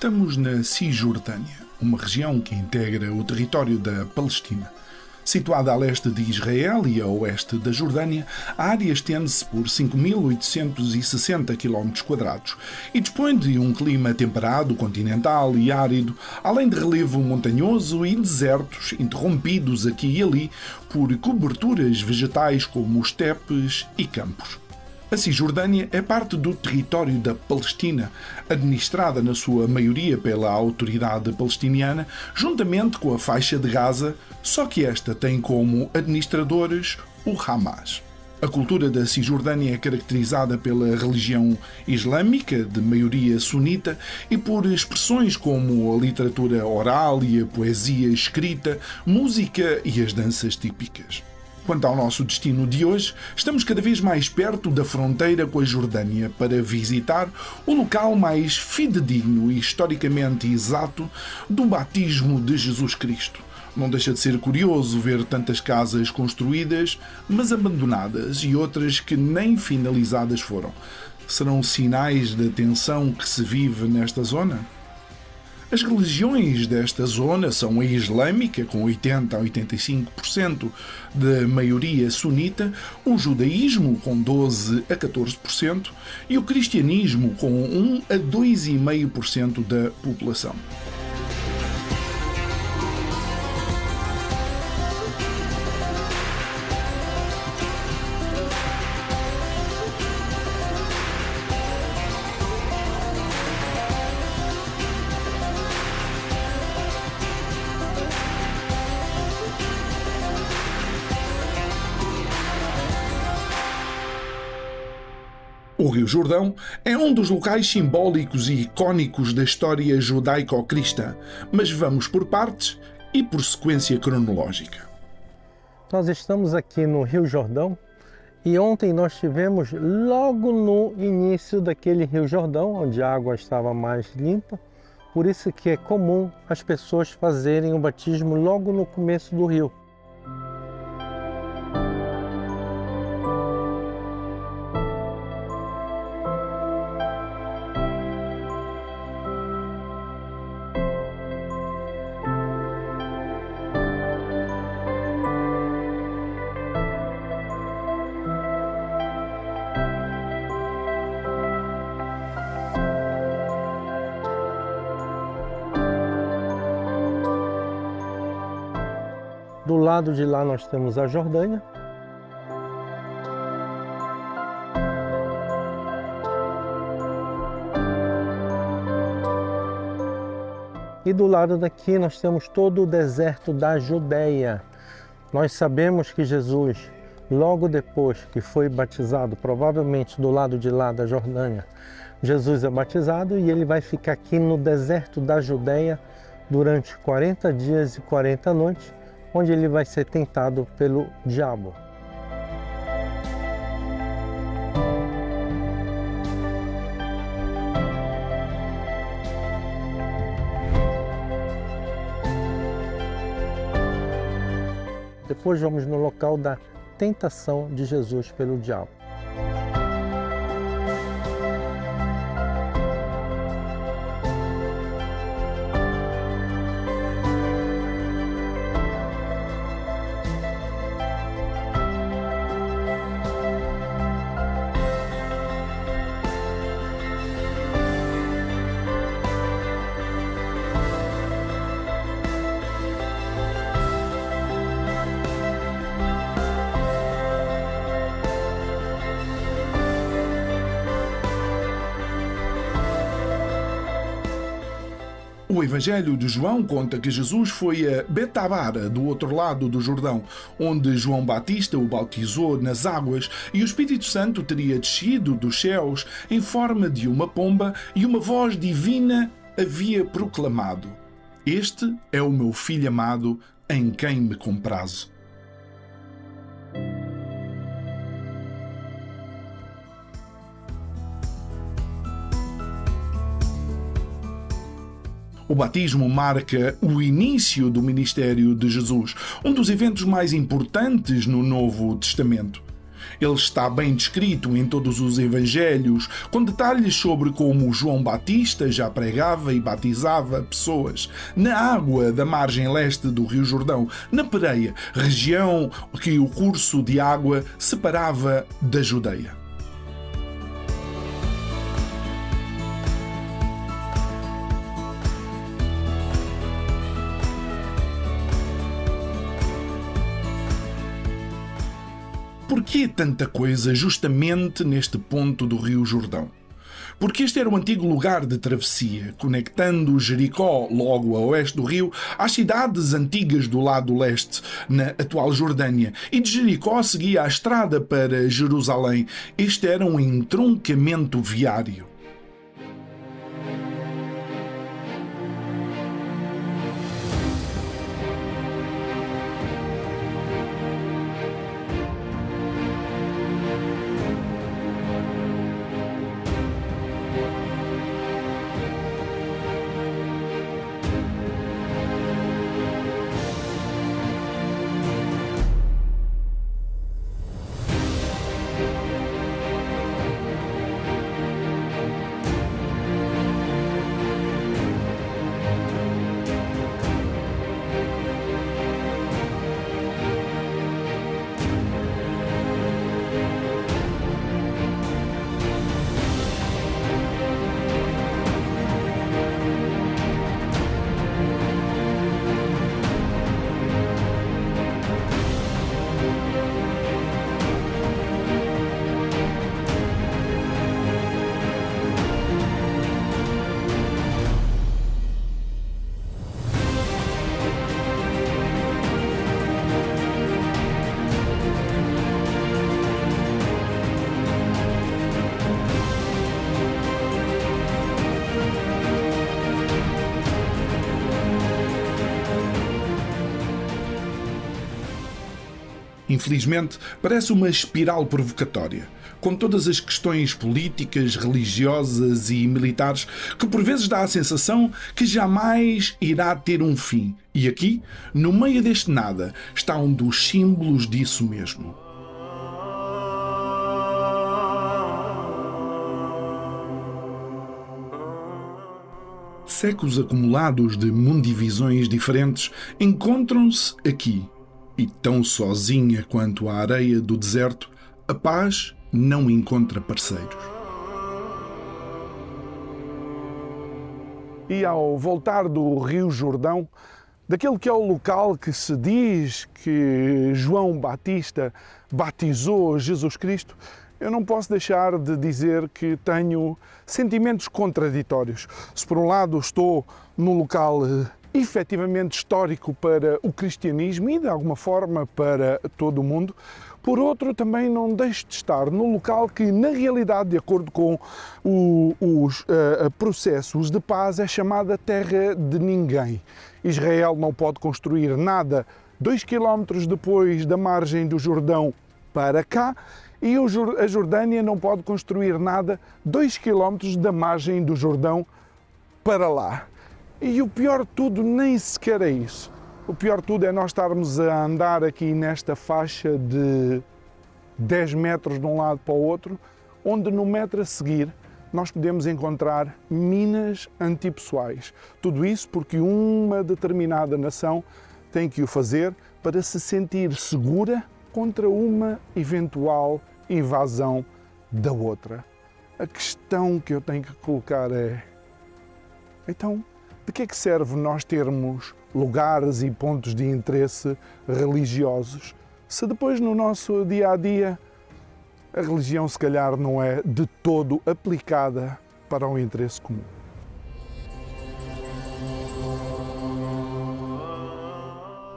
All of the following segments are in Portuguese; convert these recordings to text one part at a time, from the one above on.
Estamos na Cisjordânia, uma região que integra o território da Palestina. Situada a leste de Israel e a oeste da Jordânia, a área estende-se por 5.860 km² e dispõe de um clima temperado, continental e árido, além de relevo montanhoso e desertos interrompidos aqui e ali por coberturas vegetais como estepes e campos. A Cisjordânia é parte do território da Palestina, administrada na sua maioria pela autoridade palestiniana, juntamente com a faixa de Gaza, só que esta tem como administradores o Hamas. A cultura da Cisjordânia é caracterizada pela religião islâmica, de maioria sunita, e por expressões como a literatura oral e a poesia escrita, música e as danças típicas. Quanto ao nosso destino de hoje, estamos cada vez mais perto da fronteira com a Jordânia para visitar o local mais fidedigno e historicamente exato do batismo de Jesus Cristo. Não deixa de ser curioso ver tantas casas construídas, mas abandonadas, e outras que nem finalizadas foram. Serão sinais da tensão que se vive nesta zona? As religiões desta zona são a islâmica, com 80 a 85% de maioria sunita, o judaísmo, com 12 a 14%, e o cristianismo, com 1 a 2,5% da população. O Rio Jordão é um dos locais simbólicos e icónicos da história judaico-cristã, mas vamos por partes e por sequência cronológica. Nós estamos aqui no Rio Jordão e ontem nós tivemos logo no início daquele Rio Jordão, onde a água estava mais limpa, por isso que é comum as pessoas fazerem o batismo logo no começo do rio. Do lado de lá nós temos a Jordânia. E do lado daqui nós temos todo o deserto da Judéia. Nós sabemos que Jesus, logo depois que foi batizado, provavelmente do lado de lá da Jordânia, Jesus é batizado e ele vai ficar aqui no deserto da Judéia durante 40 dias e 40 noites, onde ele vai ser tentado pelo diabo. Depois vamos no local da tentação de Jesus pelo diabo. O Evangelho de João conta que Jesus foi a Betabara, do outro lado do Jordão, onde João Batista o batizou nas águas e o Espírito Santo teria descido dos céus em forma de uma pomba e uma voz divina havia proclamado: "Este é o meu Filho amado, em quem me comprazo." O batismo marca o início do ministério de Jesus, um dos eventos mais importantes no Novo Testamento. Ele está bem descrito em todos os evangelhos, com detalhes sobre como João Batista já pregava e batizava pessoas na água da margem leste do Rio Jordão, na Pereia, região que o curso de água separava da Judeia. Por que tanta coisa justamente neste ponto do Rio Jordão? Porque este era o antigo lugar de travessia, conectando Jericó, logo a oeste do rio, às cidades antigas do lado leste, na atual Jordânia, e de Jericó seguia a estrada para Jerusalém. Este era um entroncamento viário. Infelizmente, parece uma espiral provocatória, com todas as questões políticas, religiosas e militares que por vezes dá a sensação que jamais irá ter um fim. E aqui, no meio deste nada, está um dos símbolos disso mesmo. Séculos acumulados de mundivisões diferentes encontram-se aqui. E tão sozinha quanto a areia do deserto, a paz não encontra parceiros. E ao voltar do Rio Jordão, daquele que é o local que se diz que João Batista batizou Jesus Cristo, eu não posso deixar de dizer que tenho sentimentos contraditórios. Se por um lado estou num local efetivamente histórico para o cristianismo e de alguma forma para todo o mundo, por outro também não deixo de estar num local que na realidade, de acordo com os processos de paz, é chamada terra de ninguém. Israel não pode construir nada 2 quilómetros depois da margem do Jordão para cá, e a Jordânia não pode construir nada 2 quilómetros da margem do Jordão para lá. E o pior de tudo nem sequer é isso. O pior de tudo é nós estarmos a andar aqui nesta faixa de 10 metros de um lado para o outro, onde no metro a seguir nós podemos encontrar minas antipessoais. Tudo isso porque uma determinada nação tem que o fazer para se sentir segura contra uma eventual invasão da outra. A questão que eu tenho que colocar é: então, de que é que serve nós termos lugares e pontos de interesse religiosos se depois no nosso dia-a-dia a religião se calhar não é de todo aplicada para o interesse comum?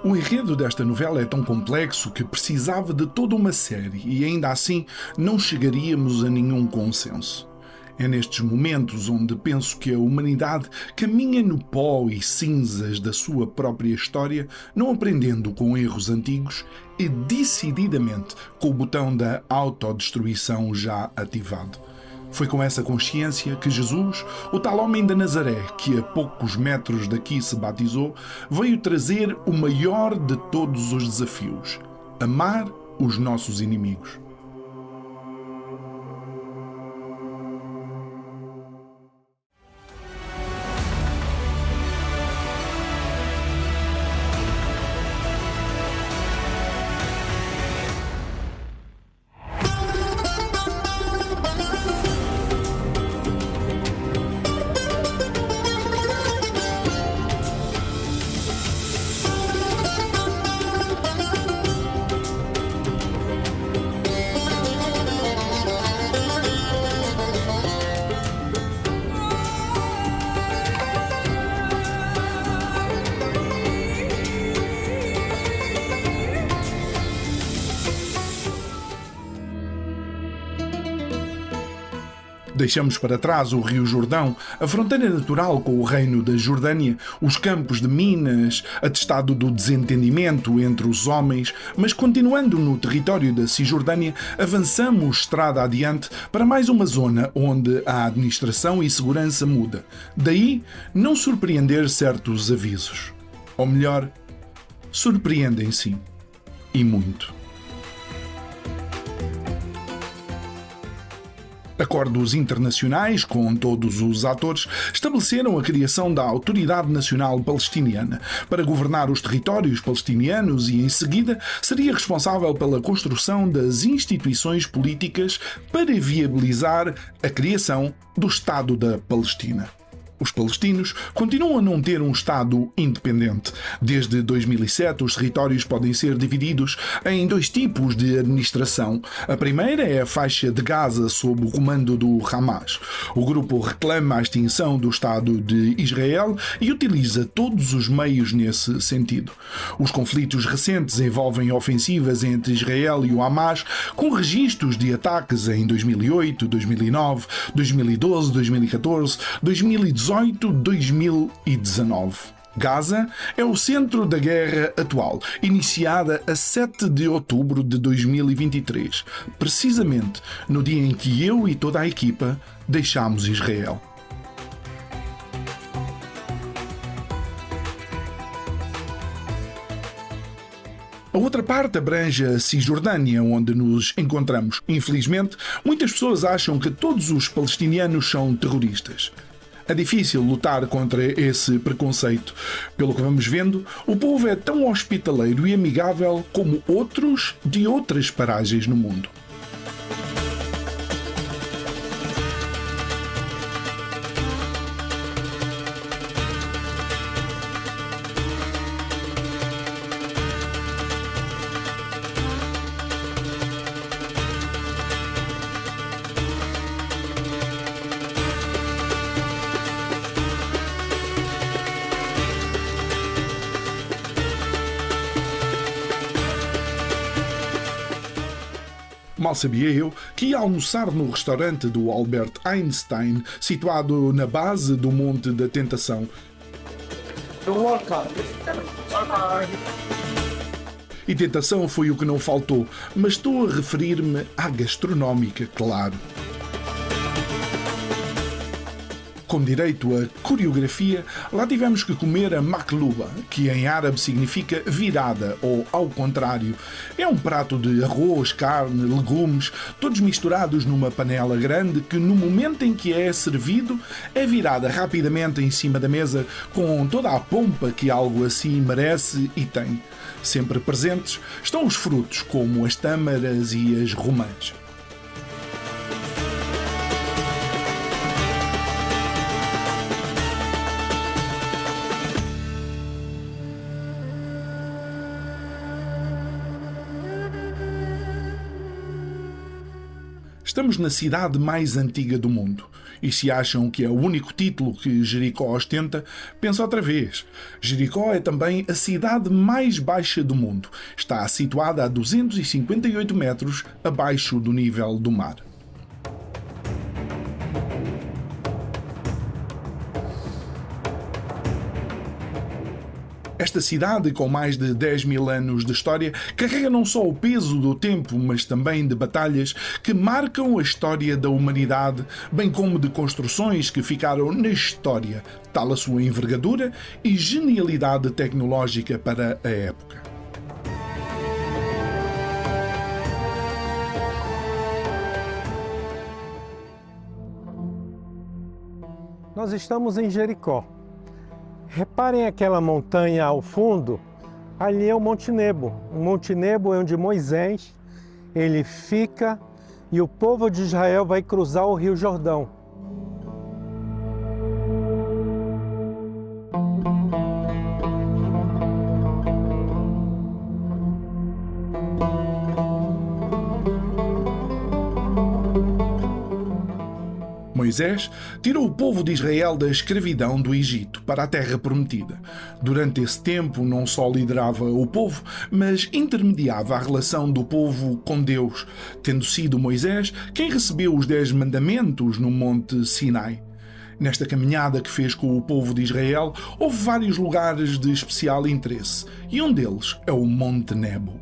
O enredo desta novela é tão complexo que precisava de toda uma série e ainda assim não chegaríamos a nenhum consenso. É nestes momentos onde penso que a humanidade caminha no pó e cinzas da sua própria história, não aprendendo com erros antigos e decididamente com o botão da autodestruição já ativado. Foi com essa consciência que Jesus, o tal homem da Nazaré, que a poucos metros daqui se batizou, veio trazer o maior de todos os desafios: amar os nossos inimigos. Deixamos para trás o Rio Jordão, a fronteira natural com o Reino da Jordânia, os campos de minas, atestado do desentendimento entre os homens, mas continuando no território da Cisjordânia, avançamos estrada adiante para mais uma zona onde a administração e segurança muda. Daí, não surpreender certos avisos. Ou melhor, surpreendem sim. E muito. Acordos internacionais com todos os atores estabeleceram a criação da Autoridade Nacional Palestiniana para governar os territórios palestinianos e, em seguida, seria responsável pela construção das instituições políticas para viabilizar a criação do Estado da Palestina. Os palestinos continuam a não ter um Estado independente. Desde 2007, os territórios podem ser divididos em dois tipos de administração. A primeira é a faixa de Gaza sob o comando do Hamas. O grupo reclama a extinção do Estado de Israel e utiliza todos os meios nesse sentido. Os conflitos recentes envolvem ofensivas entre Israel e o Hamas, com registros de ataques em 2008, 2009, 2012, 2014, 2018, 2019. Gaza é o centro da guerra atual, iniciada a 7 de outubro de 2023, precisamente no dia em que eu e toda a equipa deixámos Israel. A outra parte abrange a Cisjordânia, onde nos encontramos. Infelizmente, muitas pessoas acham que todos os palestinianos são terroristas. É difícil lutar contra esse preconceito. Pelo que vamos vendo, o povo é tão hospitaleiro e amigável como outros de outras paragens no mundo. Mal sabia eu que ia almoçar no restaurante do Albert Einstein, situado na base do Monte da Tentação. E tentação foi o que não faltou, mas estou a referir-me à gastronómica, claro. Com direito a coreografia, lá tivemos que comer a makluba, que em árabe significa virada, ou ao contrário. É um prato de arroz, carne, legumes, todos misturados numa panela grande que, no momento em que é servido, é virada rapidamente em cima da mesa com toda a pompa que algo assim merece e tem. Sempre presentes estão os frutos, como as tâmaras e as romãs. Estamos na cidade mais antiga do mundo. E se acham que é o único título que Jericó ostenta, pensa outra vez. Jericó é também a cidade mais baixa do mundo. Está situada a 258 metros abaixo do nível do mar. Esta cidade, com mais de 10 mil anos de história, carrega não só o peso do tempo, mas também de batalhas que marcam a história da humanidade, bem como de construções que ficaram na história, tal a sua envergadura e genialidade tecnológica para a época. Nós estamos em Jericó. Reparem aquela montanha ao fundo, ali é o Monte Nebo. O Monte Nebo é onde Moisés ele fica e o povo de Israel vai cruzar o Rio Jordão. Moisés tirou o povo de Israel da escravidão do Egito para a terra prometida. Durante esse tempo, não só liderava o povo, mas intermediava a relação do povo com Deus, tendo sido Moisés quem recebeu os 10 mandamentos no Monte Sinai. Nesta caminhada que fez com o povo de Israel, houve vários lugares de especial interesse, e um deles é o Monte Nebo.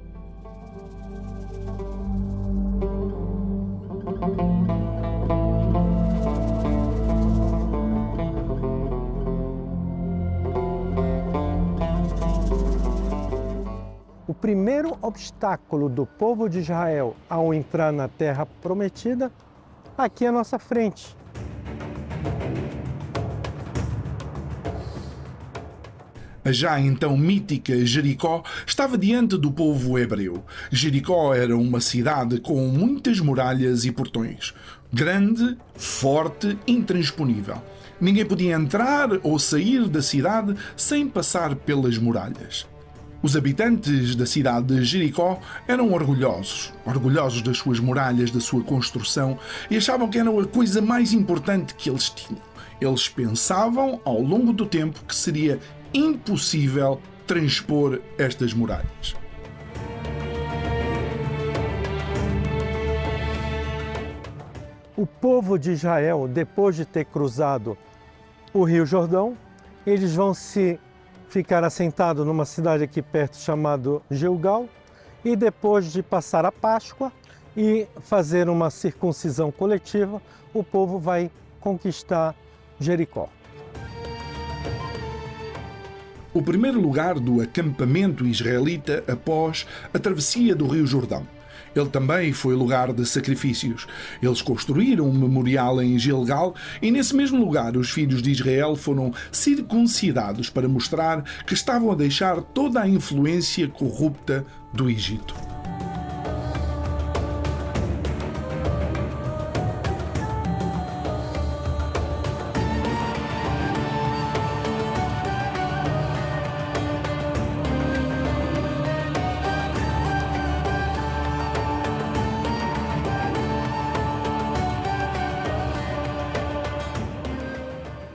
O primeiro obstáculo do povo de Israel ao entrar na terra prometida, aqui à nossa frente. A já então mítica Jericó estava diante do povo hebreu. Jericó era uma cidade com muitas muralhas e portões. Grande, forte, intransponível. Ninguém podia entrar ou sair da cidade sem passar pelas muralhas. Os habitantes da cidade de Jericó eram orgulhosos das suas muralhas, da sua construção, e achavam que era a coisa mais importante que eles tinham. Eles pensavam, ao longo do tempo, que seria impossível transpor estas muralhas. O povo de Israel, depois de ter cruzado o Rio Jordão, eles vão se ficar assentados numa cidade aqui perto chamada Gilgal, e depois de passar a Páscoa e fazer uma circuncisão coletiva, o povo vai conquistar Jericó. O primeiro lugar do acampamento israelita após a travessia do Rio Jordão. Ele também foi lugar de sacrifícios. Eles construíram um memorial em Gilgal e nesse mesmo lugar os filhos de Israel foram circuncidados para mostrar que estavam a deixar toda a influência corrupta do Egito.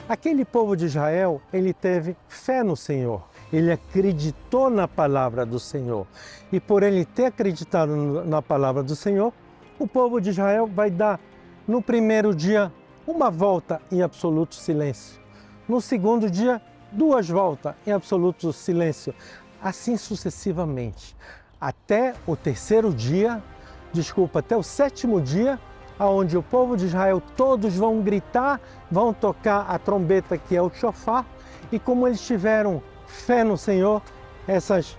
Aquele povo de Israel, ele teve fé no Senhor, ele acreditou na palavra do Senhor. E por ele ter acreditado na palavra do Senhor, o povo de Israel vai dar, no primeiro dia, uma volta em absoluto silêncio. No segundo dia, 2 voltas em absoluto silêncio. Assim sucessivamente. Até o 7º dia, onde o povo de Israel todos vão gritar, vão tocar a trombeta que é o shofar, e como eles tiveram fé no Senhor, essas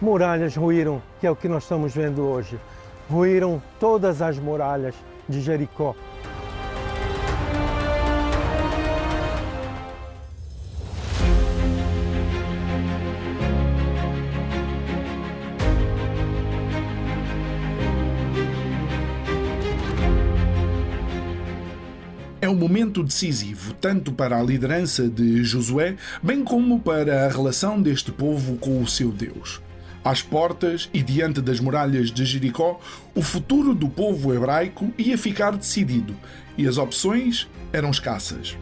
muralhas ruíram, que é o que nós estamos vendo hoje. Ruíram todas as muralhas de Jericó. É um momento decisivo, tanto para a liderança de Josué, bem como para a relação deste povo com o seu Deus. Às portas e diante das muralhas de Jericó, o futuro do povo hebraico ia ficar decidido, e as opções eram escassas.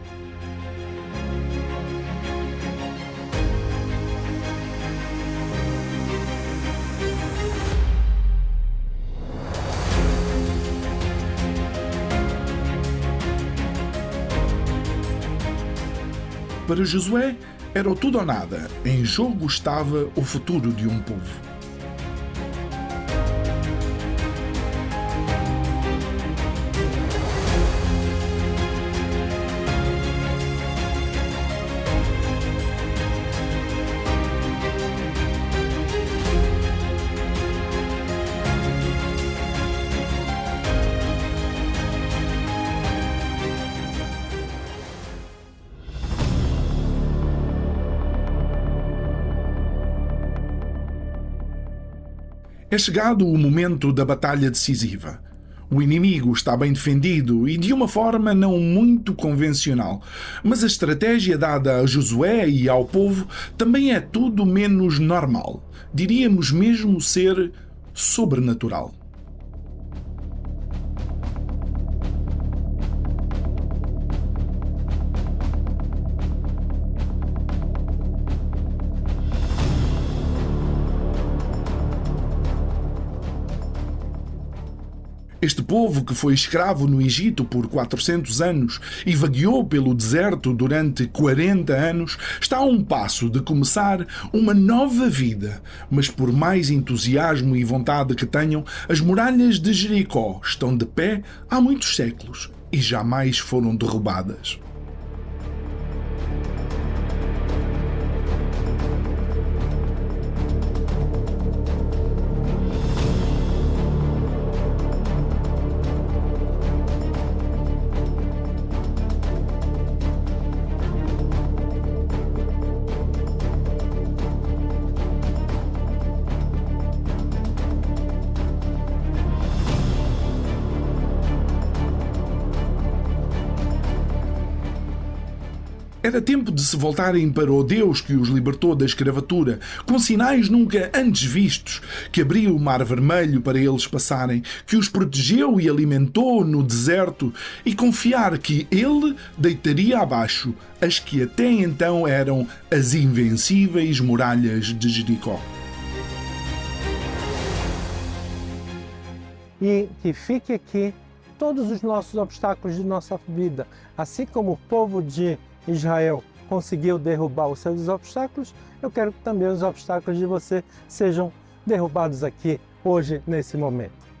Para Josué, era o tudo ou nada. Em jogo estava o futuro de um povo. É chegado o momento da batalha decisiva. O inimigo está bem defendido e de uma forma não muito convencional, mas a estratégia dada a Josué e ao povo também é tudo menos normal. Diríamos mesmo ser sobrenatural. Este povo que foi escravo no Egito por 400 anos e vagueou pelo deserto durante 40 anos, está a um passo de começar uma nova vida. Mas por mais entusiasmo e vontade que tenham, as muralhas de Jericó estão de pé há muitos séculos e jamais foram derrubadas. Era tempo de se voltarem para o Deus que os libertou da escravatura, com sinais nunca antes vistos, que abriu o Mar Vermelho para eles passarem, que os protegeu e alimentou no deserto, e confiar que Ele deitaria abaixo as que até então eram as invencíveis muralhas de Jericó. E que fique aqui todos os nossos obstáculos de nossa vida, assim como o povo de Israel conseguiu derrubar os seus obstáculos, eu quero que também os obstáculos de você sejam derrubados aqui, hoje, nesse momento.